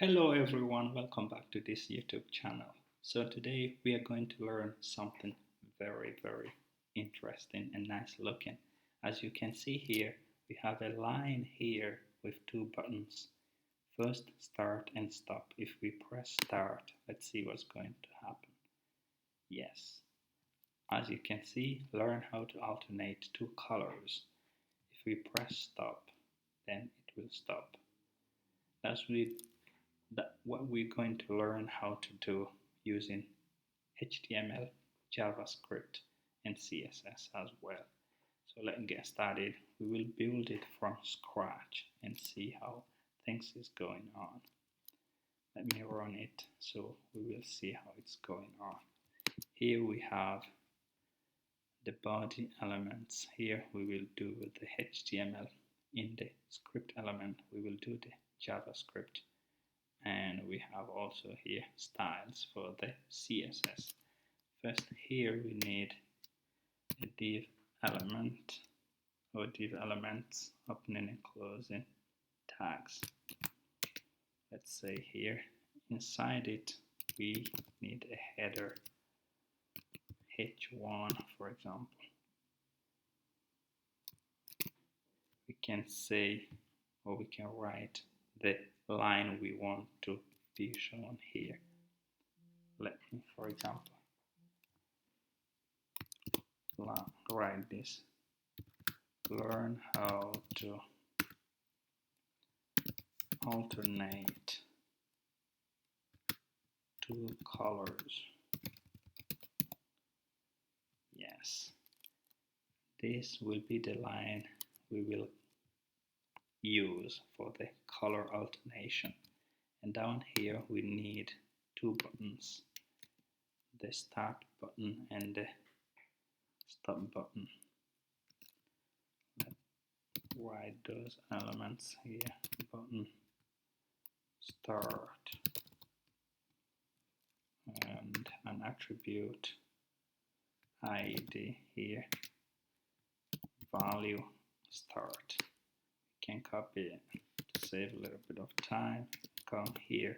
Hello everyone, welcome back to this YouTube channel. So today we are going to learn something very interesting and nice looking. As you can see here, we have a line here with two buttons. First, start and stop. If we press start, let's see what's going to happen. Yes, as you can see, learn how to alternate two colors. If we press stop, then it will stop. That's what we're going to learn how to do using HTML, JavaScript, and CSS as well. So let's get started. We will build it from scratch and see how things is going on. Let me run it so we will see how it's going on. Here we have the body elements. Here we will do the HTML. In the script element we will do the JavaScript, and we have also here styles for the CSS. First, here we need a div element or div elements, opening and closing tags. Let's say here inside it we need a header h1, for example. We can say, or we can write the line we want to be shown here. Let me, for example, write this: learn how to alternate two colors. Yes, this will be the line we will use for the color alternation. And down here we need two buttons, the start button and the stop button. Let's write those elements here: button start and an attribute id here, value start. Can copy it to save a little bit of time. Come here,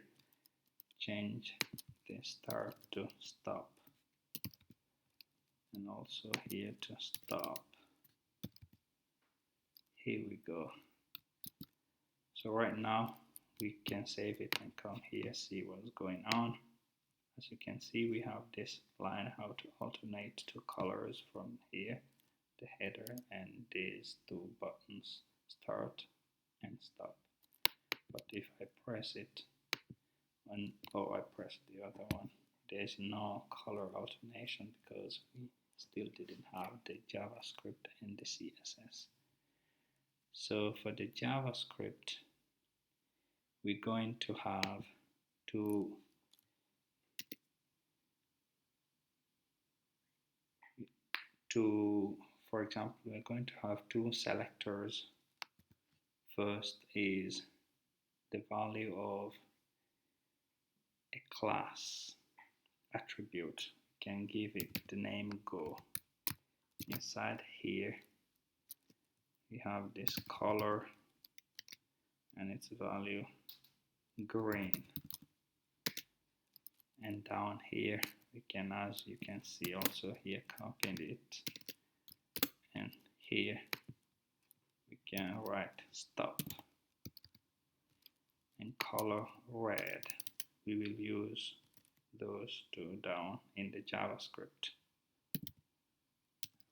change the start to stop, and also here to stop. Here we go. So right now we can save it and come here, see what's going on. As you can see, we have this line how to alternate two colors from here, the header, and these two buttons, start and stop. But if I press it, I press the other one, there's no color alternation because we still didn't have the JavaScript and the CSS. So for the JavaScript, we're going to have for example, we're going to have two selectors. First is the value of a class attribute. We can give it the name Go. Inside here we have this color and its value green, and down here we can, as you can see also here, copying it, and here we can write stop and color red. We will use those two down in the JavaScript.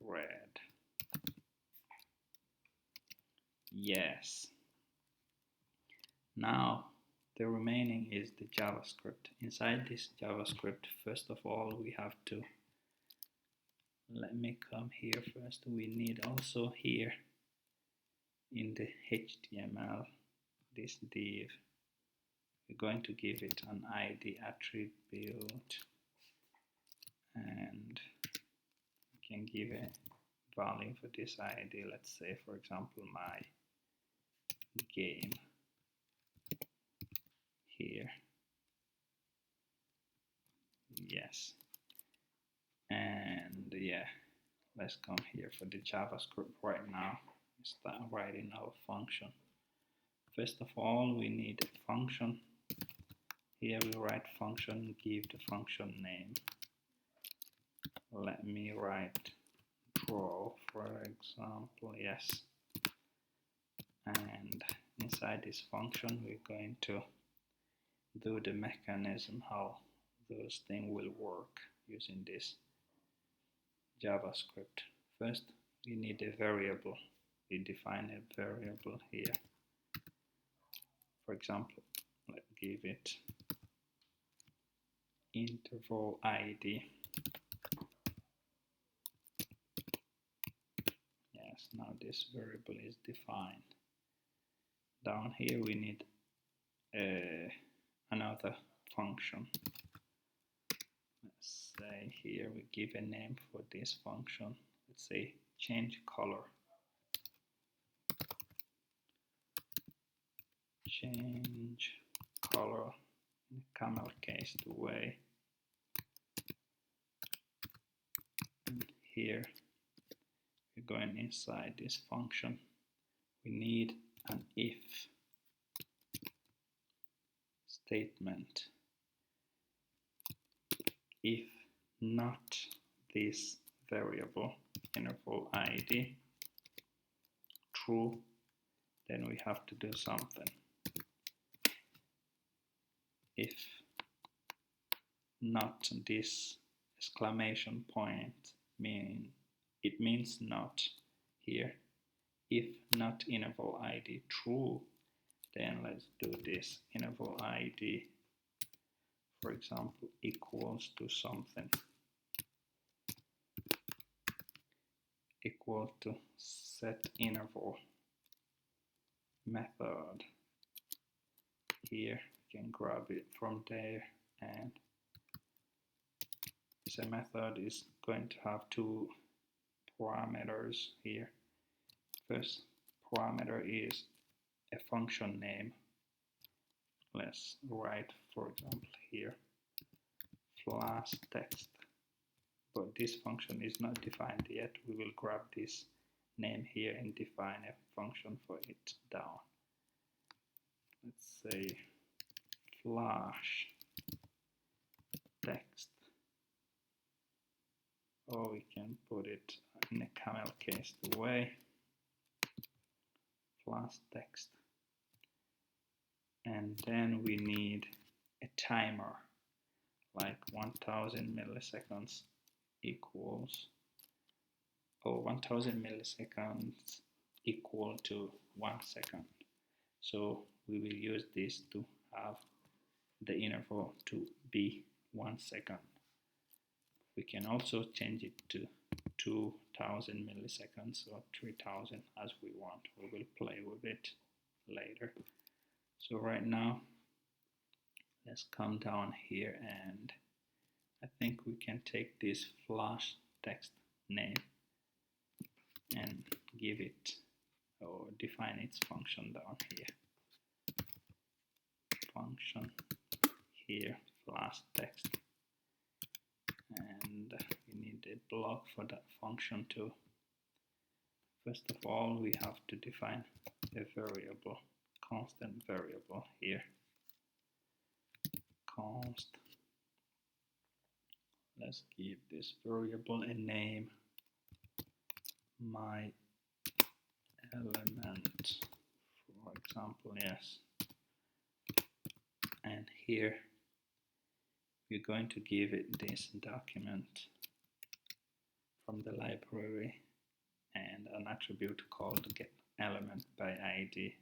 Red. Yes. Now the remaining is the JavaScript. Inside this JavaScript, first of all, we have to, let me come here first, we need also here in the HTML, this div, we're going to give it an ID attribute, and we can give a value for this ID. Let's say, for example, my game here. Yes, and yeah, let's come here for the JavaScript right now. Start writing our function. First of all, we need a function Here we write function, give the function name. Let me write draw, for example, yes. And inside this function, we're going to do the mechanism how those things will work using this JavaScript. First, we need a variable. We define a variable here. For example, let's give it interval ID. Yes, now this variable is defined. Down here we need another function. Let's say here we give a name for this function. Let's say change color. Change color in a camel case way. And here we're going inside this function. We need an if statement. If not this variable interval ID true, then we have to do something. If not this exclamation point it means not here. If not interval ID true, then let's do this interval ID, for example, equals to something, equal to set interval method. Here you can grab it from there, and the method is going to have two parameters here. First parameter is a function name. Let's write, for example, here class text, but this function is not defined yet. We will grab this name here and define a function for it down. Let's say flash text, or we can put it in a camel case way, flash text. And then we need a timer, like 1000 milliseconds equals, or 1000 milliseconds equal to 1 second. So we will use this to have the interval to be 1 second. We can also change it to 2000 milliseconds or 3000 as we want. We will play with it later. So right now, let's come down here, and I think we can take this flash text name and give it, or define its function down here. Function here, flash text, and we need a block for that function too. First of all, we have to define a variable, constant variable here. Const. Let's give this variable a name, my element, for example, yes. And here we're going to give it this document from the library and an attribute called get element by ID.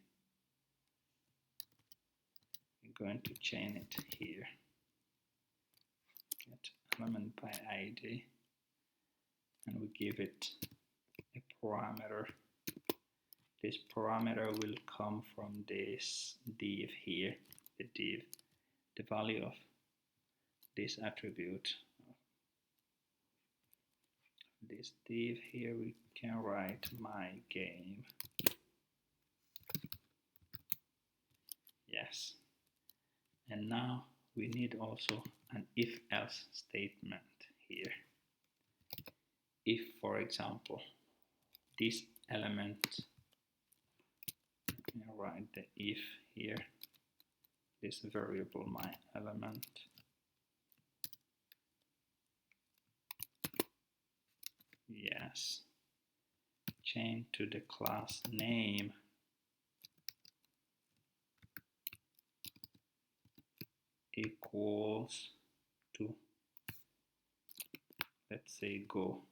We're going to chain it here, get element by ID, and we give it a parameter. This parameter will come from this div here, the div, the value of this attribute. This div here, we can write my game. Yes. And now we need also an if-else statement here. If, for example, this element, let me write the if here, this variable my element. Yes. Change to the class name equals to, let's say, go.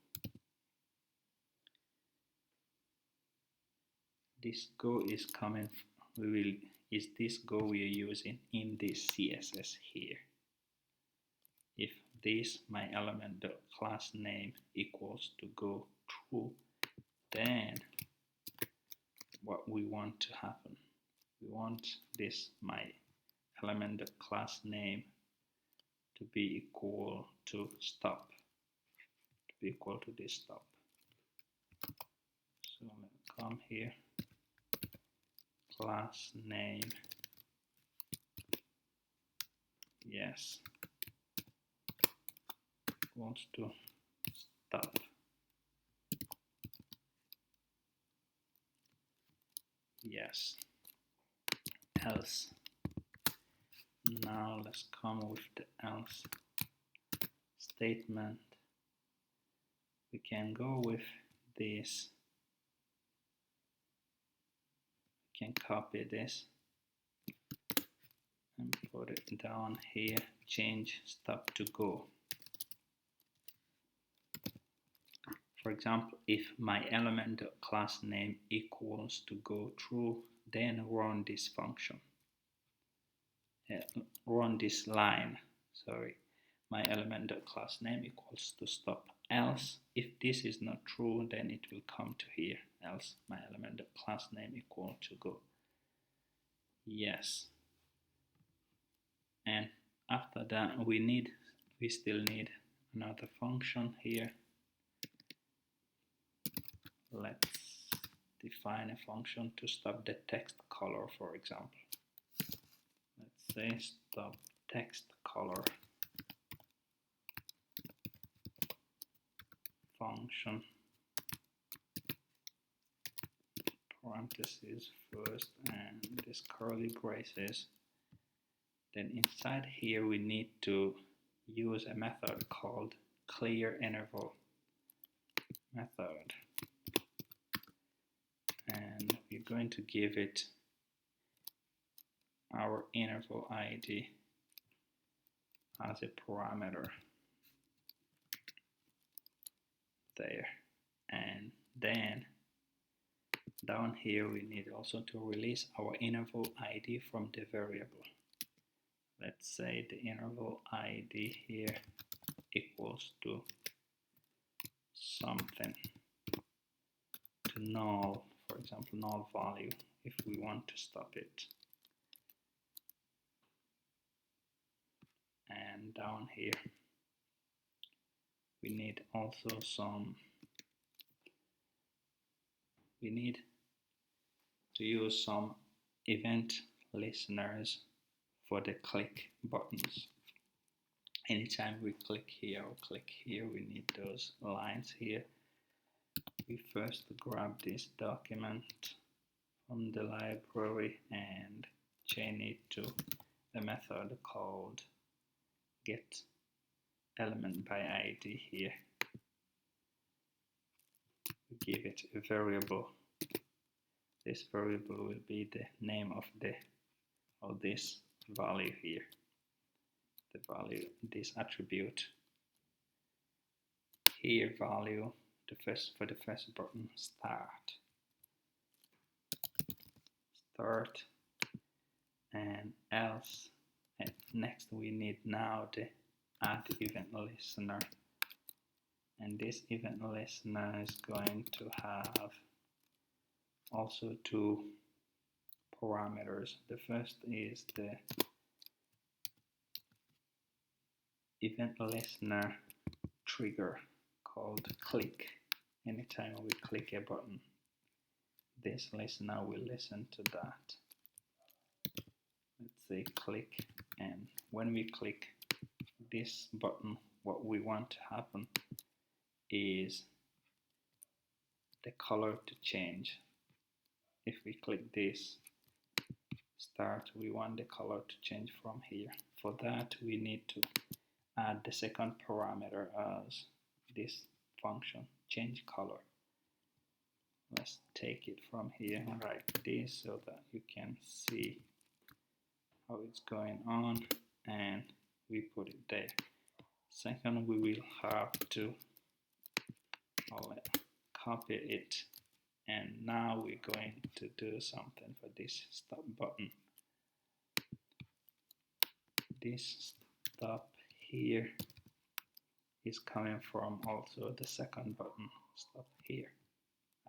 This go is coming, is this go we are using in this CSS here. If this my element the class name equals to go true, then what we want to happen, we want this my element the class name to be equal to stop, to be equal to this stop. So I'm going to come here, class name, yes, equals to stop. Yes, else. Now let's come with the else statement. We can go with this. We can copy this and put it down here. Change stop to go. For example, if my element class name equals to go true, then run this function. Run this line. Sorry, my element class name equals to stop. Else, if this is not true, then it will come to here. Else, my element class name equal to go. Yes. And after that, we still need another function here. Let's define a function to stop the text color, for example. Let's say stop text color function, parentheses first and this curly braces. Then inside here we need to use a method called clear interval method, and we're going to give it our interval ID as a parameter there. And then down here we need also to release our interval ID from the variable. Let's say the interval ID here equals to something, to null, for example, null value, if we want to stop it. And down here we need also we need to use some event listeners for the click buttons. Anytime we click here or click here, we need those lines here. We first grab this document from the library and chain it to a method called get element by ID here. We give it a variable. This variable will be the name of this value here, the value, this attribute here, value for the first button, start, and else. And next we need now the add event listener, and this event listener is going to have also two parameters. The first is the event listener trigger called click. Anytime we click a button, this listener will listen to that. Let's say click, and when we click this button, what we want to happen is the color to change. If we click this, start, we want the color to change from here. For that, we need to add the second parameter as this function, change color. Let's take it from here like this so that you can see how it's going on, and we put it there. Second, we will have to copy it, and now we're going to do something for this stop button. This stop here is coming from also the second button, stop here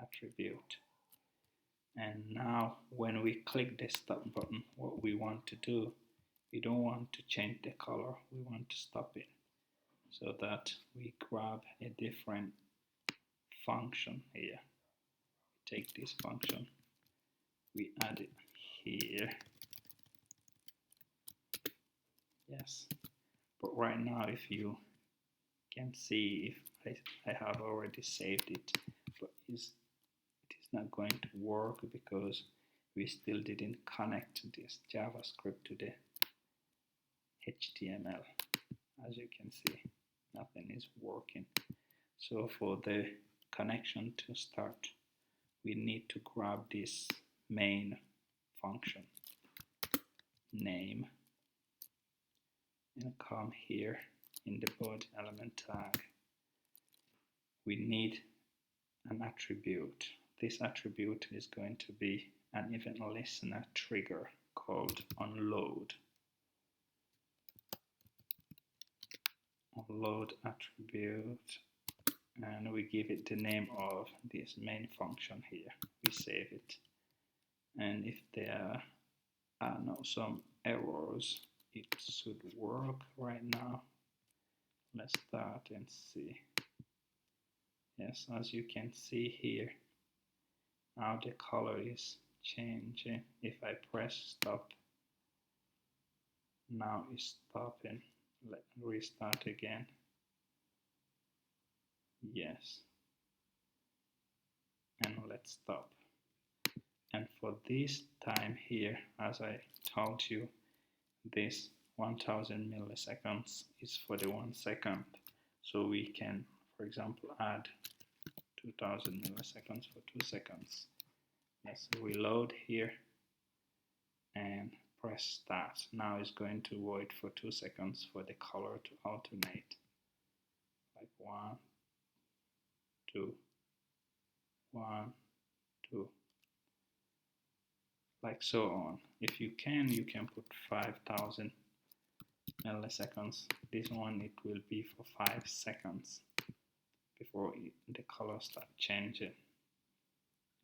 attribute. And now when we click the stop button, what we want to do, we don't want to change the color, we want to stop it, so that we grab a different function here. Take this function, we add it here. Yes, but right now if you can see, if I have already saved it, but it is not going to work because we still didn't connect this JavaScript to the HTML. As you can see, nothing is working. So for the connection to start, we need to grab this main function name and come here in the body element tag. We need an attribute. This attribute is going to be an event listener trigger called onload. Onload attribute, and we give it the name of this main function here. We save it, and if there are now some errors, it should work right now. Let's start and see. Yes, as you can see here, now the color is changing. If I press stop, now it's stopping. Let's restart again. Yes, and let's stop. And for this time here, as I told you, this 1000 milliseconds is for the 1 second. So we can, for example, add 2000 milliseconds for 2 seconds. Let's reload here and press start. Now it's going to wait for 2 seconds for the color to alternate. Like 1, 2, 1, 2. Like so on. If you can put 5000 milliseconds. This one, it will be for 5 seconds before the color start changing.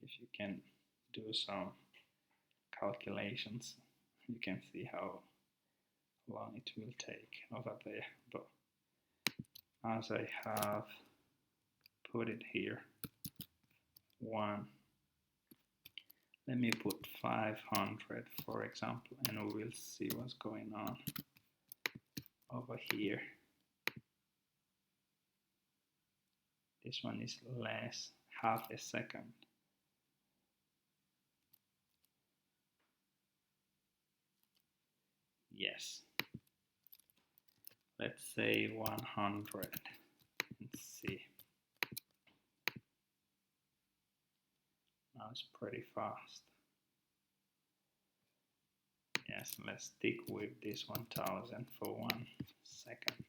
If you can do some calculations, you can see how long it will take over there. But as I have put it here, 1, let me put 500 for example, and we will see what's going on over here. This one is less, half a second. Yes, let's say 100 and see. Now it's pretty fast. Yes, let's stick with this 1000 for 1 second.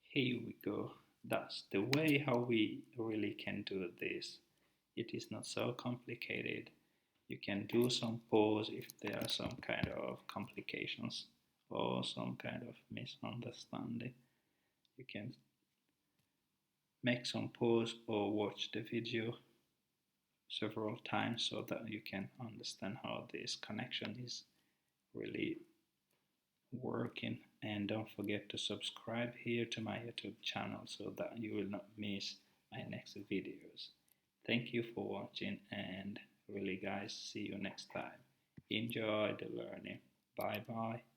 Here we go. That's the way how we really can do this. It is not so complicated. You can do some pause if there are some kind of complications or some kind of misunderstanding. You can make some pause or watch the video several times so that you can understand how this connection is really working. And don't forget to subscribe here to my YouTube channel so that you will not miss my next videos. Thank you for watching, and really guys, see you next time. Enjoy the learning. Bye bye.